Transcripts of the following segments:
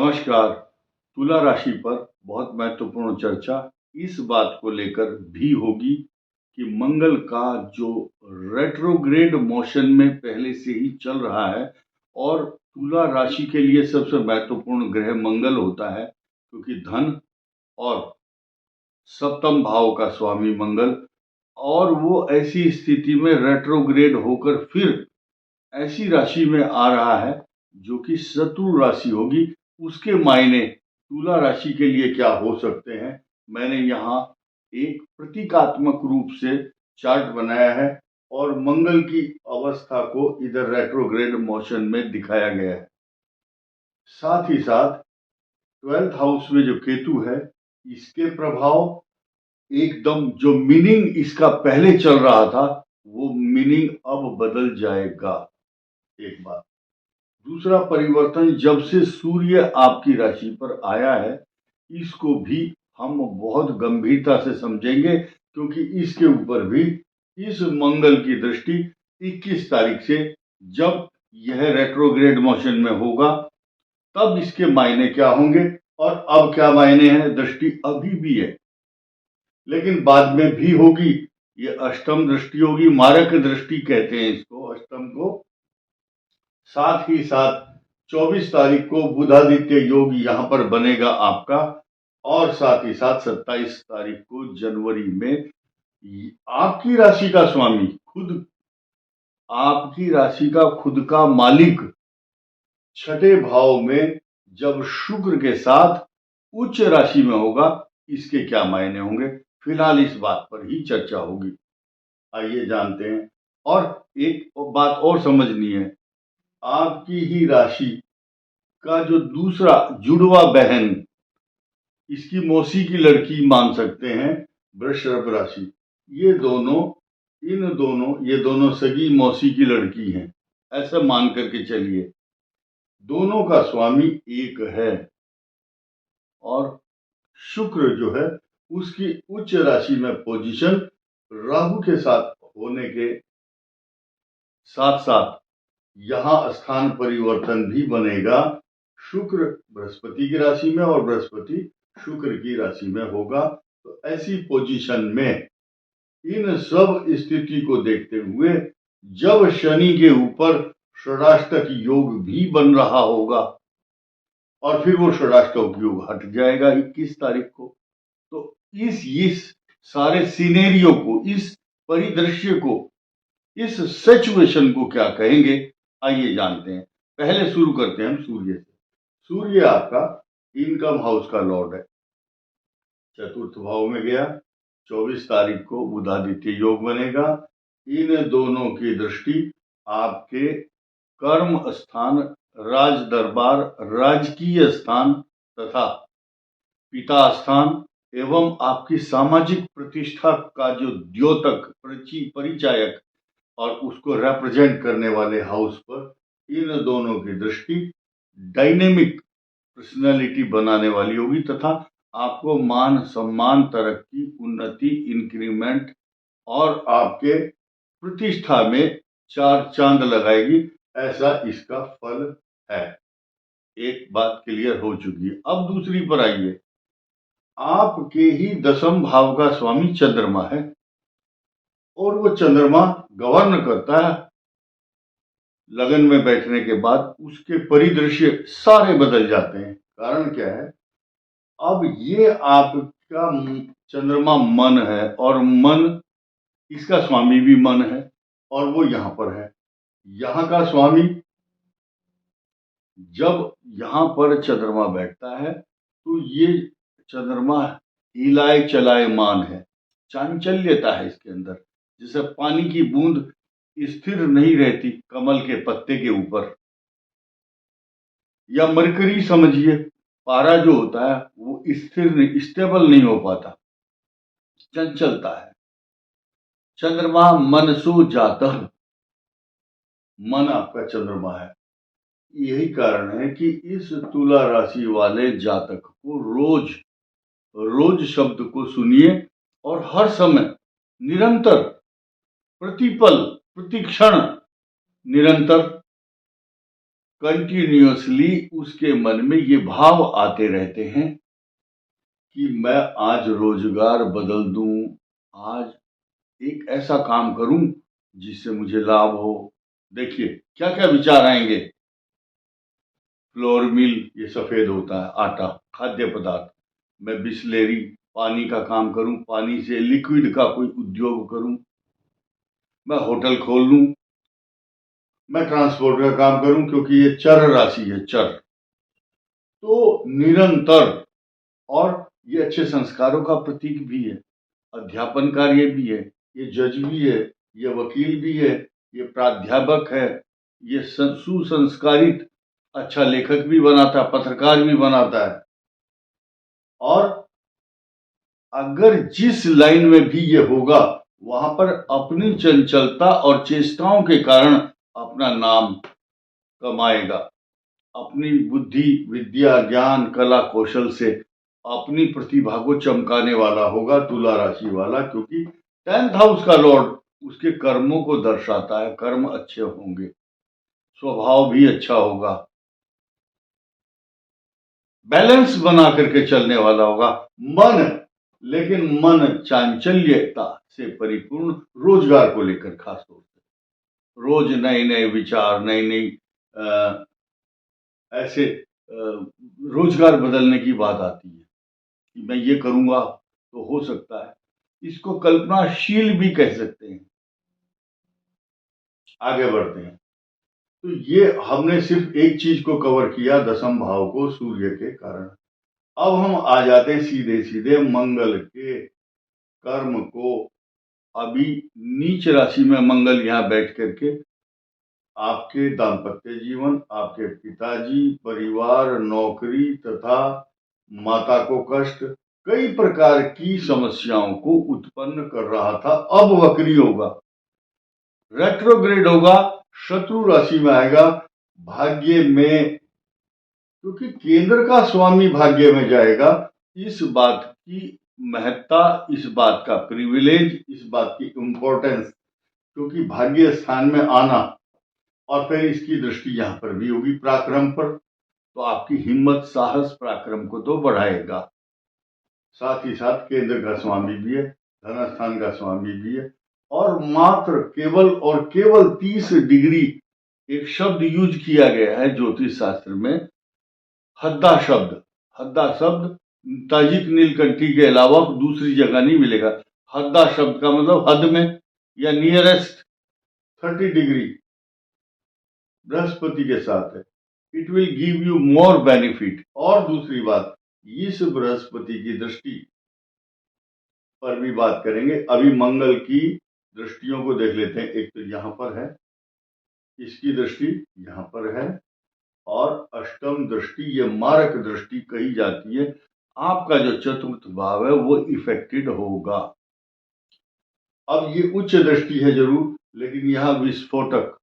नमस्कार। तुला राशि पर बहुत महत्वपूर्ण चर्चा इस बात को लेकर भी होगी कि मंगल का जो रेट्रोग्रेड मोशन में पहले से ही चल रहा है और तुला राशि के लिए सबसे महत्वपूर्ण ग्रह मंगल होता है, क्योंकि धन और सप्तम भाव का स्वामी मंगल, और वो ऐसी स्थिति में रेट्रोग्रेड होकर फिर ऐसी राशि में आ रहा है जो कि शत्रु राशि होगी। उसके मायने तुला राशि के लिए क्या हो सकते हैं, मैंने यहाँ एक प्रतीकात्मक रूप से चार्ट बनाया है और मंगल की अवस्था को इधर रेट्रोग्रेड मोशन में दिखाया गया है। साथ ही साथ 12th हाउस में जो केतु है, इसके प्रभाव एकदम जो मीनिंग इसका पहले चल रहा था वो मीनिंग अब बदल जाएगा। एक बात। दूसरा परिवर्तन जब से सूर्य आपकी राशि पर आया है, इसको भी हम बहुत गंभीरता से समझेंगे, क्योंकि इसके ऊपर भी इस मंगल की दृष्टि 21 तारीख से, जब यह रेट्रोग्रेड मोशन में होगा, तब इसके मायने क्या होंगे और अब क्या मायने हैं। दृष्टि अभी भी है लेकिन बाद में भी होगी। ये अष्टम दृष्टि होगी, मारक दृष्टि कहते हैं इसको, अष्टम को। साथ ही साथ 24 तारीख को बुधादित्य योग यहां पर बनेगा आपका, और साथ ही साथ 27 तारीख को जनवरी में आपकी राशि का स्वामी, खुद आपकी राशि का खुद का मालिक, छठे भाव में जब शुक्र के साथ उच्च राशि में होगा, इसके क्या मायने होंगे, फिलहाल इस बात पर ही चर्चा होगी। आइए जानते हैं। और एक बात और समझनी है, आपकी ही राशि का जो दूसरा जुड़वा बहन, इसकी मौसी की लड़की मान सकते हैं, वृषभ राशि, ये दोनों सगी मौसी की लड़की हैं, ऐसा मान करके चलिए। दोनों का स्वामी एक है और शुक्र जो है उसकी उच्च राशि में पोजीशन राहु के साथ होने के साथ साथ यहां स्थान परिवर्तन भी बनेगा। शुक्र बृहस्पति की राशि में और बृहस्पति शुक्र की राशि में होगा। तो ऐसी पोजीशन में इन सब स्थिति को देखते हुए जब शनि के ऊपर षडाष्टक योग भी बन रहा होगा और फिर वो षडाष्टक योग हट जाएगा 21 तारीख को, तो इस सारे सिनेरियो को, इस परिदृश्य को, इस सिचुएशन को क्या कहेंगे, आइए जानते हैं। पहले शुरू करते हैं हम सूर्य से। सूर्य आपका इनकम हाउस का लॉर्ड है, चतुर्थ भाव में गया। 24 तारीख को बुधादित्य योग बनेगा। इन दोनों की दृष्टि आपके कर्म स्थान, राज दरबार, राजकीय स्थान तथा पिता स्थान एवं आपकी सामाजिक प्रतिष्ठा का जो द्योतक, परिचायक और उसको रिप्रेजेंट करने वाले हाउस पर इन दोनों की दृष्टि डायनेमिक पर्सनालिटी बनाने वाली होगी तथा आपको मान सम्मान, तरक्की, उन्नति, इंक्रीमेंट और आपके प्रतिष्ठा में चार चांद लगाएगी, ऐसा इसका फल है। एक बात क्लियर हो चुकी है। अब दूसरी पर आइए। आपके ही 10वें भाव का स्वामी चंद्रमा है और वो चंद्रमा गवर्न करता है। लगन में बैठने के बाद उसके परिदृश्य सारे बदल जाते हैं। कारण क्या है, अब ये आपका चंद्रमा मन है और मन, इसका स्वामी भी मन है और वो यहां पर है। यहां का स्वामी जब यहां पर चंद्रमा बैठता है तो ये चंद्रमा हिलाए चलायमान है, चांचल्यता है इसके अंदर। जैसे पानी की बूंद स्थिर नहीं रहती कमल के पत्ते के ऊपर, या मरकरी समझिए, पारा जो होता है वो स्थिर नहीं, स्टेबल नहीं हो पाता, चंचलता है। चंद्रमा मनसो जातः, मन आपका चंद्रमा है। यही कारण है कि इस तुला राशि वाले जातक को रोज शब्द को सुनिए और हर समय निरंतर, प्रतिपल प्रतिक्षण निरंतर कंटिन्यूअसली उसके मन में ये भाव आते रहते हैं कि मैं आज रोजगार बदल दूं, आज एक ऐसा काम करूं जिससे मुझे लाभ हो। देखिए क्या क्या विचार आएंगे। फ्लोर मिल, ये सफेद होता है आटा, खाद्य पदार्थ। मैं बिस्लेरी, पानी का काम करूं, पानी से लिक्विड का कोई उद्योग करूं। मैं होटल खोल लूं। मैं ट्रांसपोर्ट का काम करूं, क्योंकि ये चर राशि है, चर। तो निरंतर, और ये अच्छे संस्कारों का प्रतीक भी है, अध्यापन कार्य भी है, ये जज भी है, ये वकील भी है, ये प्राध्यापक है, ये सुसंस्कारित अच्छा लेखक भी बनाता है, पत्रकार भी बनाता है। और अगर जिस लाइन में भी ये होगा, वहां पर अपनी चंचलता और चेष्टाओं के कारण अपना नाम कमाएगा। अपनी बुद्धि, विद्या, ज्ञान, कला, कौशल से अपनी प्रतिभा को चमकाने वाला होगा तुला राशि वाला, क्योंकि 10th हाउस का लॉर्ड उसके कर्मों को दर्शाता है। कर्म अच्छे होंगे, स्वभाव भी अच्छा होगा, बैलेंस बना करके चलने वाला होगा मन। लेकिन मन चांचल्यता से परिपूर्ण, रोजगार को लेकर खास तौर से रोज नए नए विचार, नई नई ऐसे रोजगार बदलने की बात आती है कि मैं ये करूंगा तो हो सकता है। इसको कल्पनाशील भी कह सकते हैं। आगे बढ़ते हैं। तो ये हमने सिर्फ एक चीज को कवर किया, दसम भाव को, सूर्य के कारण। अब हम आ जाते हैं सीधे सीधे मंगल के कर्म को। अभी नीच राशि में मंगल यहां बैठ करके आपके दाम्पत्य जीवन, आपके पिताजी, परिवार, नौकरी तथा माता को कष्ट, कई प्रकार की समस्याओं को उत्पन्न कर रहा था। अब वक्री होगा, रेट्रोग्रेड होगा, शत्रु राशि में आएगा, भाग्य में, क्योंकि केंद्र का स्वामी भाग्य में जाएगा। इस बात की महत्ता, इस बात का प्रिविलेज, इस बात की इंपॉर्टेंस, क्योंकि भाग्य स्थान में आना, और फिर इसकी दृष्टि यहां पर भी होगी पराक्रम पर, तो आपकी हिम्मत, साहस, पराक्रम को तो बढ़ाएगा। साथ ही साथ केंद्र का स्वामी भी है, धनस्थान का स्वामी भी है। और मात्र केवल और केवल 30 डिग्री एक शब्द यूज किया गया है ज्योतिष शास्त्र में, हद्दा शब्द। हद्दा शब्द ताजिक नीलकंठी के अलावा दूसरी जगह नहीं मिलेगा। हद्दा शब्द का मतलब हद में या नियरेस्ट 30 डिग्री बृहस्पति के साथ है। It will give you more benefit. और दूसरी बात, इस बृहस्पति की दृष्टि पर भी बात करेंगे। अभी मंगल की दृष्टियों को देख लेते हैं। एक तो यहां पर है, इसकी दृष्टि यहां पर है, और अष्टम दृष्टि, ये मारक दृष्टि कही जाती है। आपका जो चतुर्थ भाव है वो इफेक्टेड होगा। अब ये उच्च दृष्टि है जरूर, लेकिन यहां विस्फोटक,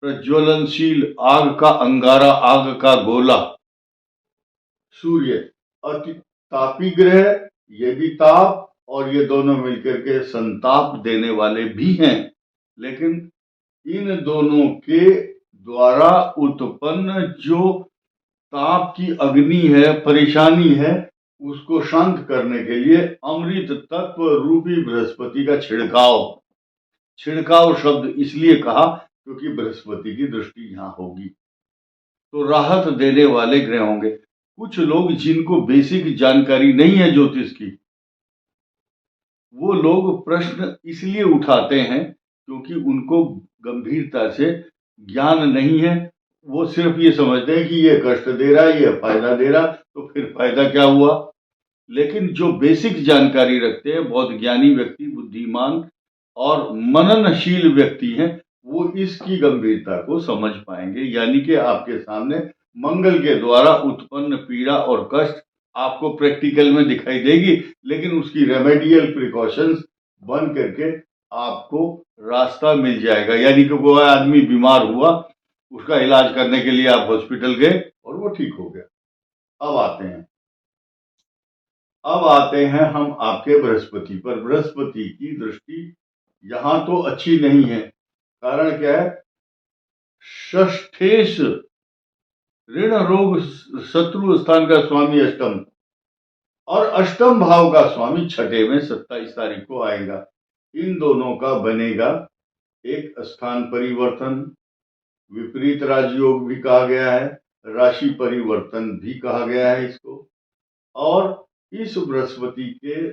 प्रज्वलनशील आग का अंगारा, आग का गोला सूर्य, अति तापी ग्रह, ये भी ताप, और ये दोनों मिलकर के संताप देने वाले भी हैं। लेकिन इन दोनों के द्वारा उत्पन्न जो ताप की अग्नि है, परेशानी है, उसको शांत करने के लिए अमृत तत्व रूपी बृहस्पति का छिड़काव। छिड़काव शब्द इसलिए कहा क्योंकि बृहस्पति की दृष्टि यहां होगी, तो राहत देने वाले ग्रह होंगे। कुछ लोग जिनको बेसिक जानकारी नहीं है ज्योतिष की, वो लोग प्रश्न इसलिए उठाते हैं क्योंकि उनको गंभीरता से ज्ञान नहीं है। वो सिर्फ ये समझते हैं कि ये कष्ट दे रहा है, ये फायदा दे रहा, तो फिर फायदा क्या हुआ। लेकिन जो बेसिक जानकारी रखते हैं, बहुत ज्ञानी व्यक्ति, बुद्धिमान और मननशील व्यक्ति हैं, वो इसकी गंभीरता को समझ पाएंगे। यानी कि आपके सामने मंगल के द्वारा उत्पन्न पीड़ा और कष्ट आपको प्रैक्टिकल में दिखाई देगी, लेकिन उसकी रेमेडियल प्रिकॉशंस बन करके आपको रास्ता मिल जाएगा। यानी कि कोई आदमी बीमार हुआ, उसका इलाज करने के लिए आप हॉस्पिटल गए और वो ठीक हो गया। अब आते हैं हम आपके बृहस्पति पर। बृहस्पति की दृष्टि यहां तो अच्छी नहीं है। कारण क्या है? षष्ठेश ऋण रोग शत्रु स्थान का स्वामी अष्टम और अष्टम भाव का स्वामी छठे में 27 तारीख को आएगा। इन दोनों का बनेगा एक स्थान परिवर्तन, विपरीत राजयोग भी कहा गया है, राशि परिवर्तन भी कहा गया है इसको। और इस बृहस्पति के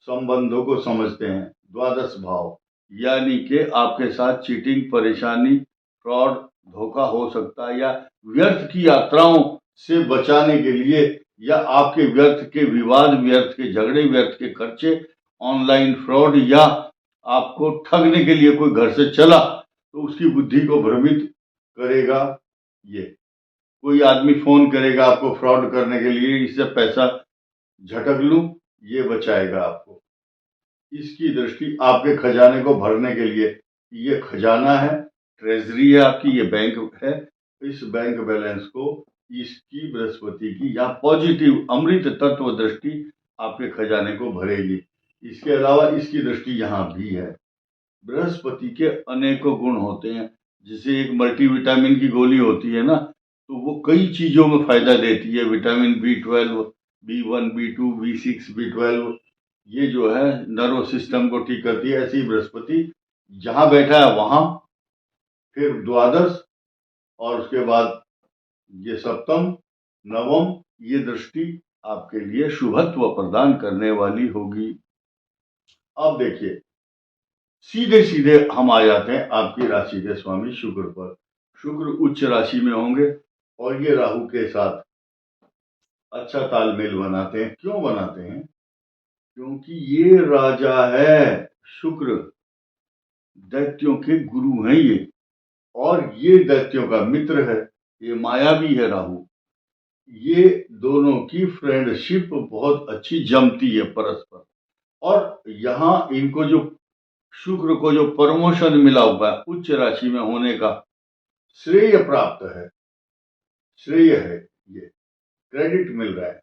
संबंधों को समझते हैं द्वादश भाव, यानी कि आपके साथ चीटिंग, परेशानी, फ्रॉड, धोखा हो सकता है, या व्यर्थ की यात्राओं से बचाने के लिए, या आपके व्यर्थ के विवाद, व्यर्थ के झगड़े, व्यर्थ के खर्चे, ऑनलाइन फ्रॉड, या आपको ठगने के लिए कोई घर से चला तो उसकी बुद्धि को भ्रमित करेगा। ये कोई आदमी फोन करेगा आपको फ्रॉड करने के लिए, इससे पैसा झटक लूं, ये बचाएगा आपको। इसकी दृष्टि आपके खजाने को भरने के लिए, ये खजाना है, ट्रेजरी है आपकी, ये बैंक है, इस बैंक बैलेंस को इसकी बृहस्पति की या पॉजिटिव अमृत तत्व दृष्टि आपके खजाने को भरेगी। इसके अलावा इसकी दृष्टि यहाँ भी है। बृहस्पति के अनेकों गुण होते हैं, जैसे एक मल्टीविटामिन की गोली होती है ना, तो वो कई चीजों में फायदा देती है। Vitamin B12, B1, B2, B6, B12, ये जो है नर्व सिस्टम को ठीक करती है। ऐसी बृहस्पति जहां बैठा है वहां, फिर द्वादश, और उसके बाद ये सप्तम, नवम, ये दृष्टि आपके लिए शुभत्व प्रदान करने वाली होगी। अब देखिए, सीधे सीधे हम आ जाते हैं आपकी राशि के स्वामी शुक्र पर। शुक्र उच्च राशि में होंगे और ये राहु के साथ अच्छा तालमेल बनाते हैं। क्यों बनाते हैं? क्योंकि ये राजा है शुक्र, दैत्यों के गुरु हैं ये, और ये दैत्यों का मित्र है, ये मायावी है राहु। ये दोनों की फ्रेंडशिप बहुत अच्छी जमती है परस्पर, और यहाँ इनको जो शुक्र को जो प्रमोशन मिला हुआ है उच्च राशि में होने का, श्रेय प्राप्त है, श्रेय है, ये क्रेडिट मिल रहा है,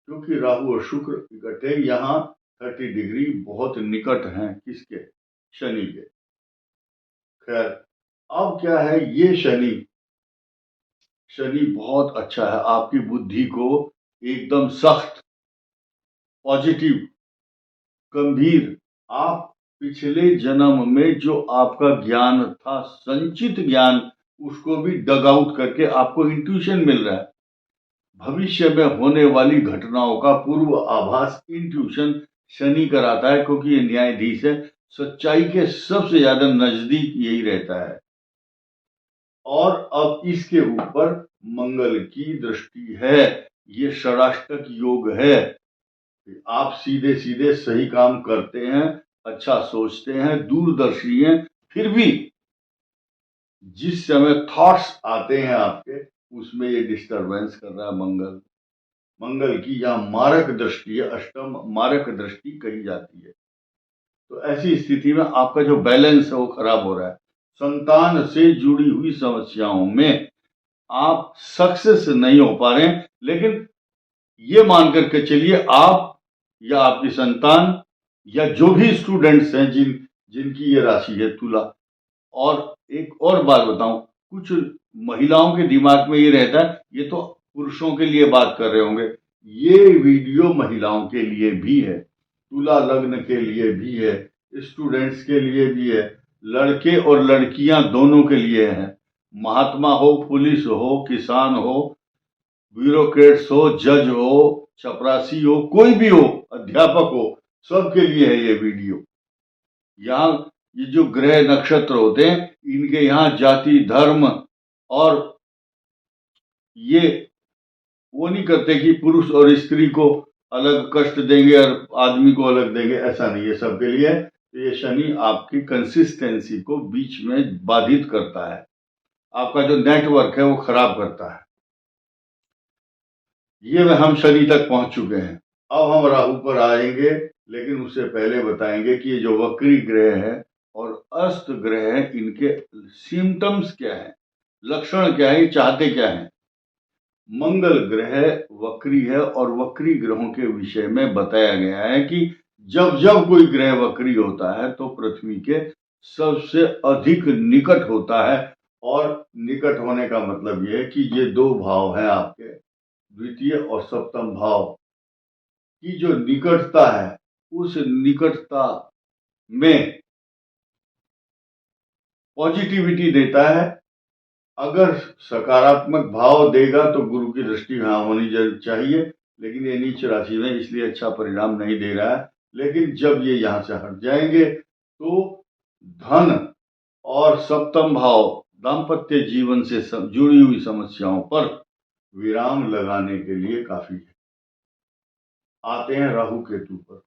क्योंकि राहु और शुक्र इकट्ठे यहाँ 30 डिग्री बहुत निकट हैं किसके? शनि के। खैर, अब क्या है, ये शनि बहुत अच्छा है, आपकी बुद्धि को एकदम सख्त, पॉजिटिव, गंभीर, आप पिछले जन्म में जो आपका ज्ञान था, संचित ज्ञान, उसको भी डग आउट करके आपको इंट्यूशन मिल रहा है। भविष्य में होने वाली घटनाओं का पूर्व आभास इंट्यूशन शनि कराता है, क्योंकि ये न्यायाधीश है, सच्चाई के सबसे ज्यादा नजदीक यही रहता है। और अब इसके ऊपर मंगल की दृष्टि है, ये षडाष्टक योग है। आप सीधे सीधे सही काम करते हैं, अच्छा सोचते हैं, दूरदर्शी हैं, फिर भी जिस समय थॉट्स आते हैं आपके, उसमें ये डिस्टरबेंस कर रहा है मंगल। मंगल की यहाँ मारक दृष्टि है, अष्टम मारक दृष्टि कही जाती है। तो ऐसी स्थिति में आपका जो बैलेंस है वो खराब हो रहा है। संतान से जुड़ी हुई समस्याओं में आप सक्सेस नहीं हो पा रहे हैं, लेकिन ये मान करके चलिए, आप या आपकी संतान या जो भी स्टूडेंट्स हैं जिनकी ये राशि है तुला। और एक और बात बताऊं, कुछ महिलाओं के दिमाग में ये रहता है, ये तो पुरुषों के लिए बात कर रहे होंगे, ये वीडियो महिलाओं के लिए भी है, तुला लग्न के लिए भी है, स्टूडेंट्स के लिए भी है, लड़के और लड़कियां दोनों के लिए है। महात्मा हो, पुलिस हो, किसान हो, ब्यूरोक्रेट्स हो, जज हो, चपरासी हो, कोई भी हो, अध्यापक हो, सबके लिए है ये वीडियो। यहाँ ये जो ग्रह नक्षत्र होते हैं, इनके यहाँ जाति, धर्म, और ये वो नहीं करते कि पुरुष और स्त्री को अलग कष्ट देंगे और आदमी को अलग देंगे, ऐसा नहीं है, सबके लिए है। तो ये शनि आपकी कंसिस्टेंसी को बीच में बाधित करता है, आपका जो नेटवर्क है वो खराब करता है। ये में हम शनि तक पहुंच चुके हैं। अब हम राहु पर आएंगे, लेकिन उससे पहले बताएंगे कि ये जो वक्री ग्रह है और अस्त ग्रह है, इनके सिम्टम्स क्या है, लक्षण क्या है, चाहते क्या है। मंगल ग्रह वक्री है, और वक्री ग्रहों के विषय में बताया गया है कि जब जब कोई ग्रह वक्री होता है तो पृथ्वी के सबसे अधिक निकट होता है, और निकट होने का मतलब यह है कि ये दो भाव हैं आपके, द्वितीय और सप्तम भाव की जो निकटता है, उस निकटता में पॉजिटिविटी देता है। अगर सकारात्मक भाव देगा तो गुरु की दृष्टि वहां होनी चाहिए, लेकिन ये नीच राशि में इसलिए अच्छा परिणाम नहीं दे रहा है। लेकिन जब ये यहां से हट जाएंगे तो धन और सप्तम भाव दाम्पत्य जीवन से जुड़ी हुई समस्याओं पर विराम लगाने के लिए काफी है। आते हैं राहु केतु पर।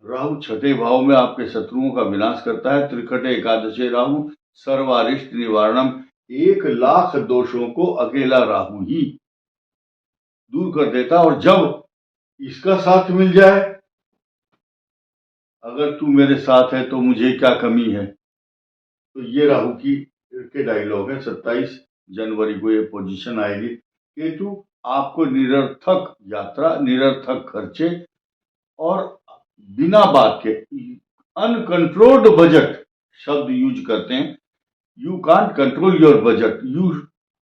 राहु छठे भाव में आपके शत्रुओं का विनाश करता है। त्रिकटे एकादशे राहु सर्वारिष्ट निवारणम, 1,00,000 दोषों को अकेला राहु ही दूर कर देता। और जब इसका साथ मिल जाए, अगर तू मेरे साथ है तो मुझे क्या कमी है, तो ये राहु के डायलॉग है। 27 जनवरी को ये पोजीशन आएगी। केतु आपको निरर्थक यात्रा, निरर्थक खर्चे और बिना बात के अनकंट्रोल्ड बजट शब्द यूज करते हैं। You can't control your budget.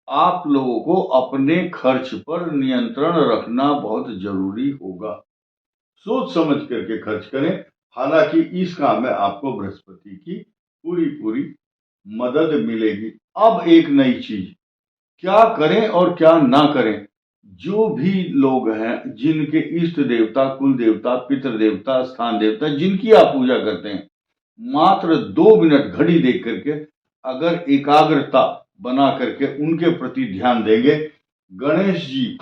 आप लोगों को अपने खर्च पर नियंत्रण रखना बहुत जरूरी होगा। सोच समझ करके खर्च करें। हालांकि इस काम में आपको बृहस्पति की पूरी मदद मिलेगी। अब एक नई चीज, क्या करें और क्या ना करें। जो भी लोग हैं जिनके इष्ट देवता, कुल देवता, पितृ देवता, स्थान देवता, जिनकी आप पूजा करते हैं, मात्र 2 मिनट घड़ी देख करके अगर एकाग्रता बना करके उनके प्रति ध्यान देंगे। गणेश जी,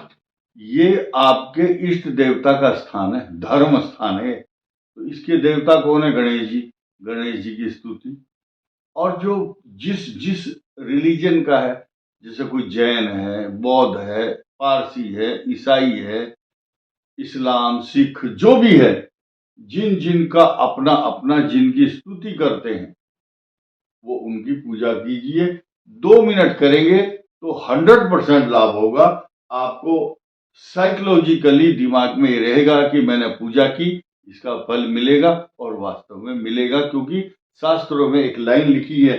ये आपके इष्ट देवता का स्थान है, धर्म स्थान है, तो इसके देवता कौन है? गणेश जी। गणेश जी की स्तुति। और जो जिस जिस रिलीजन का है, जैसे कोई जैन है, बौद्ध है, पारसी है, ईसाई है, इस्लाम, सिख, जो भी है, जिन जिन का अपना अपना जिनकी स्तुति करते हैं, वो उनकी पूजा कीजिए। 2 मिनट करेंगे तो 100% लाभ होगा। आपको साइकोलॉजिकली दिमाग में रहेगा कि मैंने पूजा की, इसका फल मिलेगा, और वास्तव में मिलेगा। क्योंकि शास्त्रों में एक लाइन लिखी है,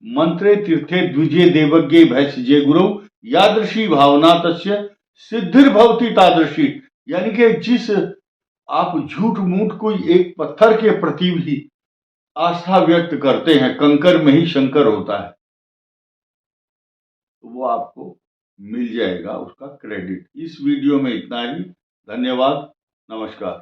मंत्रे तीर्थे द्विजे देवज्ञे भैषजे गुरु यादृशी भावना तस्य सिद्धिर्भवति तादृशी। यानी कि जिस आप झूठ मूठ कोई एक पत्थर के प्रति भी आस्था व्यक्त करते हैं, कंकर में ही शंकर होता है, तो वो आपको मिल जाएगा उसका क्रेडिट। इस वीडियो में इतना ही। धन्यवाद। नमस्कार।